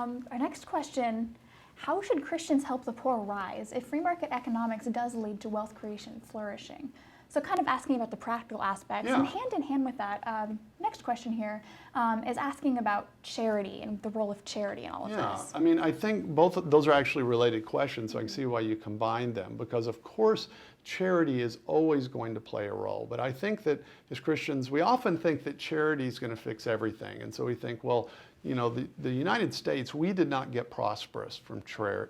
Our next question, how should Christians help the poor rise if free market economics does lead to wealth creation and flourishing? So kind of asking about the practical aspects. Yeah. And hand in hand with that, next question here is asking about charity and the role of charity in all of this. I mean, I think both of those are actually related questions, so I can see why you combined them, because of course charity is always going to play a role. But I think that as Christians, we often think that charity is going to fix everything. And so we think, well, you know, the United States, we did not get prosperous from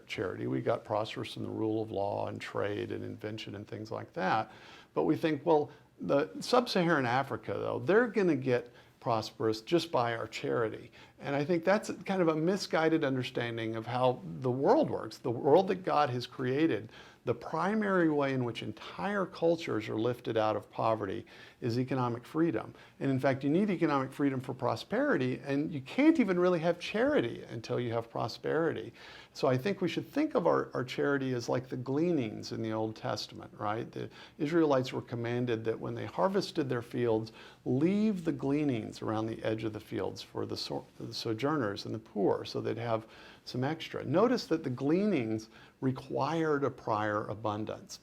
charity. We got prosperous from the rule of law and trade and invention and things like that. But we think, well, the sub-Saharan Africa, though, they're going to get prosperous just by our charity. And I think that's kind of a misguided understanding of how the world works. The world that God has created, the primary way in which entire cultures are lifted out of poverty is economic freedom. And in fact, you need economic freedom for prosperity, and you can't even really have charity until you have prosperity. So I think we should think of our charity as like the gleanings in the Old Testament, right? The Israelites were commanded that when they harvested their fields, leave the gleanings around the edge of the fields for the sojourners and the poor, so they'd have some extra. Notice that the gleanings required a prior abundance.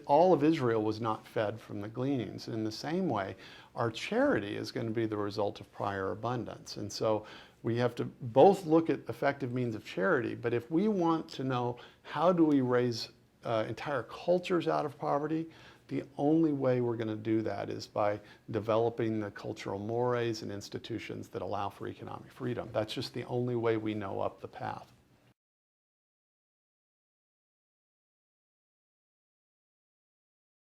All of Israel was not fed from the gleanings. In the same way, our charity is going to be the result of prior abundance. And so we have to both look at effective means of charity, but if we want to know how do we raise entire cultures out of poverty, the only way we're going to do that is by developing the cultural mores and institutions that allow for economic freedom. That's just the only way we know up the path.